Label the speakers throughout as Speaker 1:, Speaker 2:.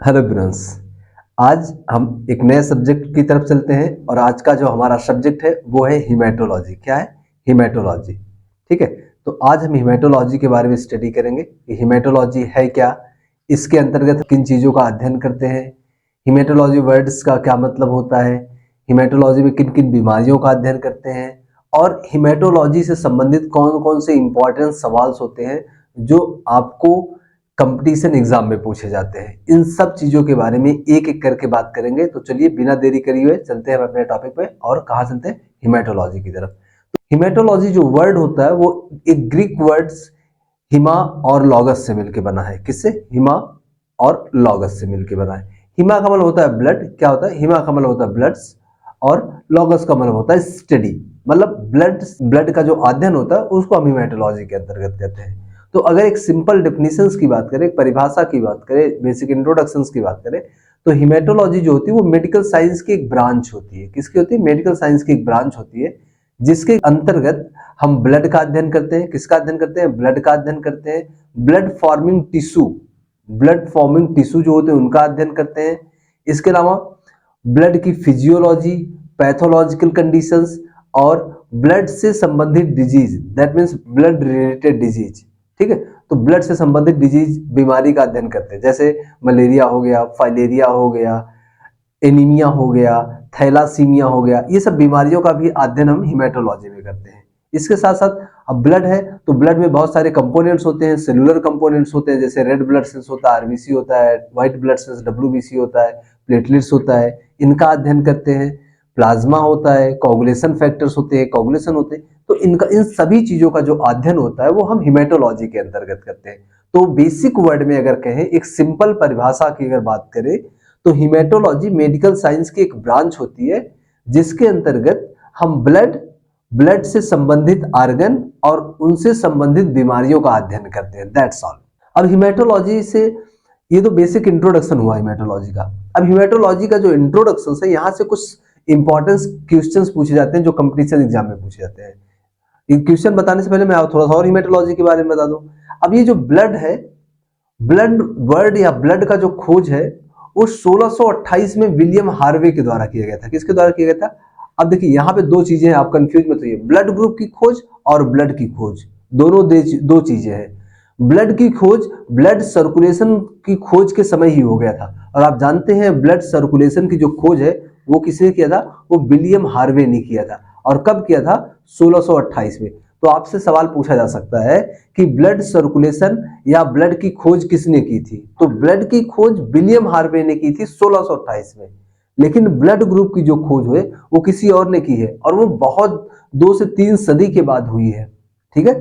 Speaker 1: Hello ब्रंस। आज हम एक नए सब्जेक्ट की तरफ चलते हैं और आज का जो हमारा सब्जेक्ट है वो है हीमेटोलॉजी। क्या है? हीमेटोलॉजी। ठीक है। तो आज हम हीमेटोलॉजी के बारे में स्टडी करेंगे कि हीमेटोलॉजी है क्या, इसके अंतर्गत किन चीज़ों का अध्ययन करते हैं, हीमेटोलॉजी वर्ड्स का क्या मतलब होता है, हीमेटोलॉजी में किन किन बीमारियों का अध्ययन करते हैं और हीमेटोलॉजी से संबंधित कौन कौन से इंपॉर्टेंट सवाल होते हैं जो आपको कंपटीशन एग्जाम में पूछे जाते हैं। इन सब चीजों के बारे में एक एक करके बात करेंगे। तो चलिए बिना देरी करी हुए चलते हैं अपने टॉपिक पे। और कहाँ चलते हैं? हिमेटोलॉजी की तरफ। हिमेटोलॉजी जो वर्ड होता है वो एक ग्रीक वर्ड्स हिमा और लॉगस से मिलकर बना है। किससे? हिमा और लॉगस से मिलकर बना है। हिमा का मतलब होता है ब्लड। क्या होता है? हिमा का मतलब होता है ब्लड्स। और लॉगस का मतलब होता है स्टडी, मतलब ब्लड ब्लड का जो अध्ययन होता है उसको हम हिमेटोलॉजी के अंतर्गत कहते हैं। तो अगर एक सिंपल डेफिनेशंस की बात करें, परिभाषा की बात करें, बेसिक इंट्रोडक्शंस की बात करें, तो हिमेटोलॉजी जो होती है वो मेडिकल साइंस की एक ब्रांच होती है। किसकी होती है? मेडिकल साइंस की एक ब्रांच होती है जिसके अंतर्गत हम ब्लड का अध्ययन करते हैं। किसका अध्ययन करते हैं? ब्लड का अध्ययन करते हैं। ब्लड फॉर्मिंग टिश्यू जो होते हैं उनका अध्ययन करते हैं। इसके अलावा ब्लड की फिजियोलॉजी, पैथोलॉजिकल कंडीशंस और ब्लड से संबंधित disease, that means blood related disease. ठीक है। तो ब्लड से संबंधित डिजीज, बीमारी का अध्ययन करते हैं, जैसे मलेरिया हो गया, फाइलेरिया हो गया, एनीमिया हो गया, थैलासीमिया हो गया। ये सब बीमारियों का भी अध्ययन हम हिमेटोलॉजी में करते हैं। इसके साथ साथ अब ब्लड है तो ब्लड में बहुत सारे कंपोनेंट्स होते हैं, सेलुलर कंपोनेंट्स होते हैं, जैसे रेड ब्लड सेल्स होता है, आरबीसी होता है, व्हाइट ब्लड सेल्स डब्ल्यूबीसी होता है, प्लेटलेट्स होता है, इनका अध्ययन करते हैं। प्लाज्मा होता है, कोगुलेशन फैक्टर्स होते हैं, कोगुलेशन होते हैं। तो इनका इन सभी चीजों का जो अध्ययन होता है वो हम हिमेटोलॉजी के अंतर्गत करते हैं। तो बेसिक वर्ड में अगर कहें, एक सिंपल परिभाषा की अगर बात करें, तो हिमेटोलॉजी मेडिकल साइंस की एक ब्रांच होती है जिसके अंतर्गत हम ब्लड से संबंधित आर्गन और उनसे संबंधित बीमारियों का अध्ययन करते हैं। That's all. अब हिमेटोलॉजी से, ये तो बेसिक इंट्रोडक्शन हुआ हिमेटोलॉजी का। अब हिमेटोलॉजी का जो इंट्रोडक्शन है, यहाँ से कुछ इंपॉर्टेंट क्वेश्चंस पूछे जाते हैं जो कंपटीशन एग्जाम में पूछे जाते हैं। ये क्वेश्चन बताने से पहले मैं थोड़ा सा और हिमेटोलॉजी के बारे में बता दूं। अब ये जो ब्लड है, ब्लड वर्ड या ब्लड का जो खोज है वो 1628 में विलियम हार्वे के द्वारा किया गया था। किसके द्वारा किया गया था? अब देखिए यहाँ पे दो चीजें हैं, आप कंफ्यूज मत होइए। ब्लड ग्रुप की खोज और ब्लड की खोज, दोनों दो चीजें हैं। ब्लड की खोज ब्लड सर्कुलेशन की खोज के समय ही हो गया था। और आप जानते हैं ब्लड सर्कुलेशन की जो खोज है वो किसने किया था? वो विलियम हार्वे ने किया था। और कब किया था? 1628 में। तो आपसे सवाल पूछा जा सकता है कि ब्लड सर्कुलेशन या ब्लड की खोज किसने की थी? तो ब्लड की खोज विलियम हार्वे ने की थी 1628 में। लेकिन ब्लड ग्रुप की जो खोज है वो किसी और ने की है, और वो बहुत 2 से 3 सदी के बाद हुई है। ठीक है।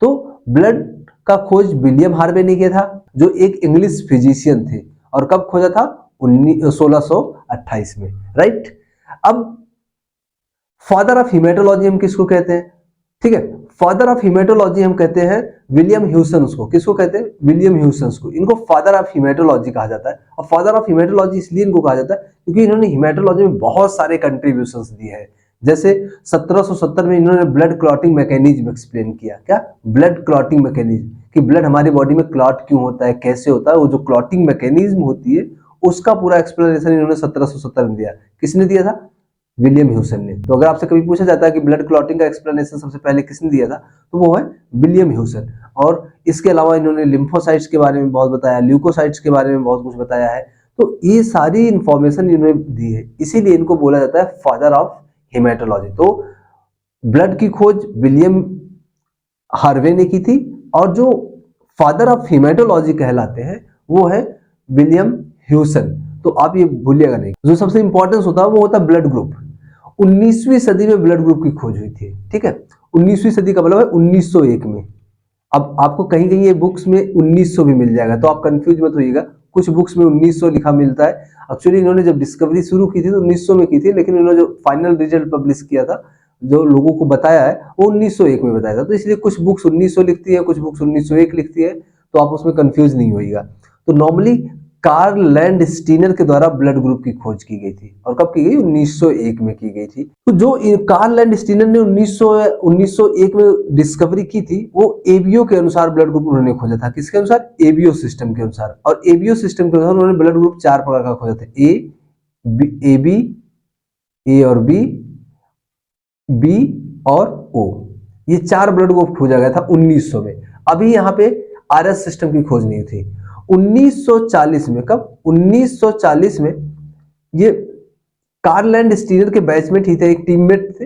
Speaker 1: तो ब्लड का खोज विलियम हार्वे ने किया था, जो एक इंग्लिश फिजिशियन थे। और कब खोजा था? 1628 में। राइट। अब फादर ऑफ हिमेटोलॉजी हम किसको कहते हैं? ठीक है। फादर ऑफ हिमेटोलॉजी हम कहते हैं विलियम ह्यूसन्स को। किसको कहते हैं? विलियम ह्यूसन्स को। इनको फादर ऑफ हिमेटोलॉजी कहा जाता है। और फादर ऑफ हिमेटोलॉजी इसलिए इनको कहा जाता है क्योंकि इन्होंने हिमेटोलॉजी में बहुत सारे कंट्रीब्यूशंस दिए हैं। जैसे 1770 में इन्होंने ब्लड क्लॉटिंग मैकेनिज्म एक्सप्लेन किया। क्या? ब्लड क्लॉटिंग मैकेनिज्म, कि ब्लड हमारी बॉडी में क्लॉट क्यों होता है, कैसे होता है, वो जो क्लॉटिंग मैकेनिज्म होती है उसका पूरा एक्सप्लेनेशन इन्होंने 1770 में दिया। किसने दिया था? विलियम ह्यूसन ने। तो अगर आपसे कभी पूछा जाता है कि ब्लड क्लॉटिंग का एक्सप्लेनेशन सबसे पहले किसने दिया था, तो वो है विलियम ह्यूसन। और इसके अलावा इन्होंने लिम्फोसाइट्स के बारे में बहुत बताया, ल्यूकोसाइट्स के बारे में बहुत कुछ बताया है। तो ये सारी इंफॉर्मेशन इन्होंने दी है, इसीलिए इनको बोला जाता है फादर ऑफ हिमेटोलॉजी। तो ब्लड की खोज विलियम हार्वे ने की थी, और जो फादर ऑफ हिमेटोलॉजी कहलाते हैं वो है विलियम ह्यूसन। तो आप ये भूलिएगा नहीं। जो सबसे इंपॉर्टेंस होता है वो होता है ब्लड ग्रुप। 19वीं सदी में ब्लड ग्रुप की खोज हुई थी। ठीक है। 19वीं सदी का मतलब है 1901 में। अब आपको कहीं कहीं ये बुक्स में 1900 भी मिल जाएगा, तो आप कंफ्यूज मत होइएगा। कुछ बुक्स में 1900 लिखा मिलता है। एक्चुअली इन्होंने जब डिस्कवरी शुरू की थी तो 1900 में की थी, लेकिन इन्होंने जो फाइनल रिजल्ट पब्लिश किया था, जो लोगों को बताया है, वो 1901 में बताया था। तो इसलिए कुछ बुक्स 1900 लिखती है, कुछ बुक्स 1901 लिखती है, तो आप उसमें कंफ्यूज नहीं होइएगा। तो नॉर्मली कार्ल लैंडस्टीनर के द्वारा ब्लड ग्रुप की खोज की गई थी। और कब की गई? 1901 में की गई थी। तो जो कार्ल लैंडस्टीनर ने 1901 में डिस्कवरी की थी, वो एबीओ के अनुसार ब्लड ग्रुप उन्होंने खोजा था। किसके अनुसार? एबीओ सिस्टम के अनुसार। और एबीओ सिस्टम के अनुसार उन्होंने ब्लड ग्रुप 4 प्रकार का खोजा था। ए बी, ए और बी और ओ, ये 4 ब्लड ग्रुप खोजा गया था 1900 में। अभी यहाँ पे आरएस सिस्टम की खोज नहीं थी। 1940 में, कब? 1940 में ये कार्ल लैंडस्टीनर के बैचमेट ही थे, एक टीममेट थे,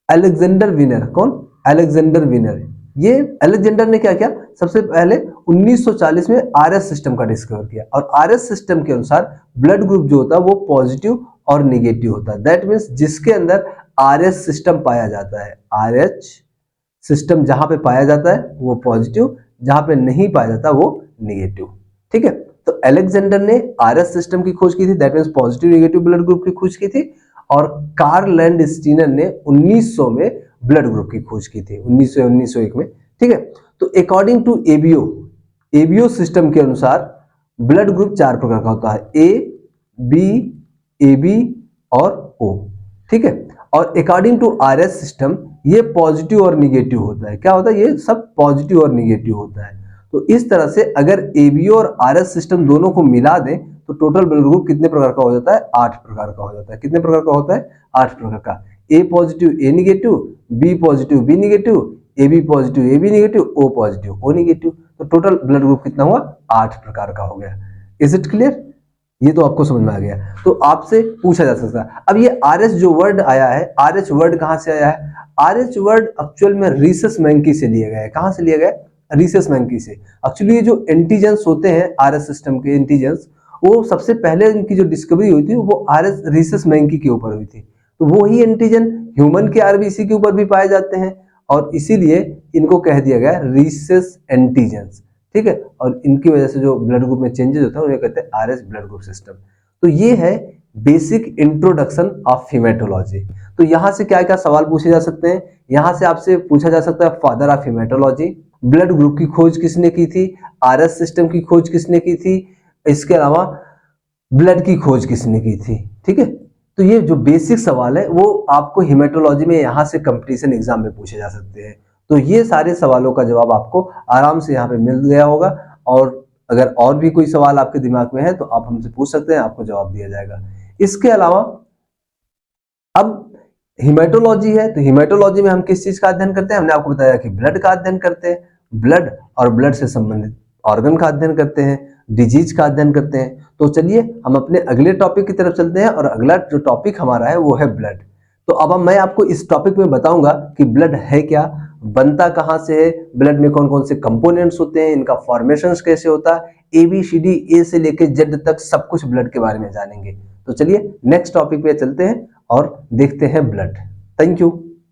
Speaker 1: अलेक्जेंडर विनर। कौन? Alexander winner. ये अलेक्जेंडर ने क्या किया? सबसे पहले 1940 में आरएस सिस्टम का डिस्कवर किया। और आरएस सिस्टम के अनुसार ब्लड ग्रुप जो होता है वो पॉजिटिव और निगेटिव होता है। दैट मीन्स जिसके अंदर आरएस सिस्टम पाया जाता है, आरएच सिस्टम जहां पे पाया जाता है वो पॉजिटिव, जहां पे नहीं पाया जाता वो निगेटिव। ठीक है, तो अलेक्जेंडर ने आरएस सिस्टम की खोज की थी, that means positive negative blood group की खोज की थी। और कार्ल लैंडस्टीनर ने 1900 में ब्लड ग्रुप की खोज की थी, 1901 में। ठीक है, तो अकॉर्डिंग टू एबीओ सिस्टम के अनुसार ब्लड ग्रुप 4 प्रकार का होता है, ए बी, ए बी और ओ। ठीक है, और अकॉर्डिंग टू आरएस सिस्टम ये पॉजिटिव और निगेटिव होता है। क्या होता है? ये सब पॉजिटिव और निगेटिव होता है। तो इस तरह से अगर एबीओ और आरएस सिस्टम दोनों को मिला दें तो टोटल ब्लड ग्रुप कितने प्रकार का हो जाता है? 8 प्रकार का हो जाता है। कितने प्रकार का होता है? 8 प्रकार का। A positive, A negative, B positive, B negative, A B positive, A B negative, O positive, O negative. तो टोटल ब्लड ग्रुप कितना हुआ? 8 प्रकार का हो गया। Is it clear? ये तो आपको समझ में आ गया। तो आपसे पूछा जा सकता है, अब ये आरएस जो वर्ड आया है, आरएच वर्ड कहां से आया है? आरएच वर्ड एक्चुअल में रीसस मैंकी से लिया गया है। कहां से लिया गया? रीसस मैंकी से। एक्चुअली ये जो एंटीजेंस होते हैं आरएस सिस्टम के एंटीजेंस, वो सबसे पहले इनकी जो डिस्कवरी हुई थी वो आरएस रीसस मैंकी के ऊपर हुई थी। तो वो ही एंटीजन ह्यूमन के आरबीसी के ऊपर भी पाए जाते हैं और इसीलिए इनको कह दिया गया रीसस एंटीजेंस। ठीक है, और इनकी वजह से जो ब्लड ग्रुप में चेंजेस होता है उन्हें कहते हैं आरएस ब्लड ग्रुप सिस्टम। तो ये है बेसिक इंट्रोडक्शन ऑफ हेमेटोलॉजी। तो यहां से क्या क्या सवाल पूछे जा सकते हैं? यहां से आपसे पूछा जा सकता है father of haematology, blood group की खोज किसने की थी, आरएस सिस्टम की खोज किसने की थी, इसके अलावा ब्लड की खोज किसने की थी। ठीक है, तो ये जो बेसिक सवाल है वो आपको हेमेटोलॉजी में यहां से कंपटीशन एग्जाम में पूछे जा सकते हैं। तो ये सारे सवालों का जवाब आपको आराम से यहाँ पे मिल गया होगा। और अगर और भी कोई सवाल आपके दिमाग में है तो आप हमसे पूछ सकते हैं, आपको जवाब दिया जाएगा। इसके अलावा अब हेमेटोलॉजी है, तो हेमेटोलॉजी में हम किस चीज का अध्ययन करते हैं? हमने आपको बताया कि ब्लड का अध्ययन करते हैं, ब्लड और ब्लड से संबंधित ऑर्गन का अध्ययन करते हैं, डिजीज का अध्ययन करते हैं। तो चलिए हम अपने अगले टॉपिक की तरफ चलते हैं और अगला जो टॉपिक हमारा है वो है ब्लड। तो अब मैं आपको इस टॉपिक में बताऊंगा कि ब्लड है क्या, बनता कहां से है, ब्लड में कौन कौन से कंपोनेंट्स होते हैं, इनका फॉर्मेशन कैसे होता है, ABCD A से लेकर Z तक सब कुछ ब्लड के बारे में जानेंगे। तो चलिए नेक्स्ट टॉपिक पे चलते हैं और देखते हैं ब्लड। Thank you.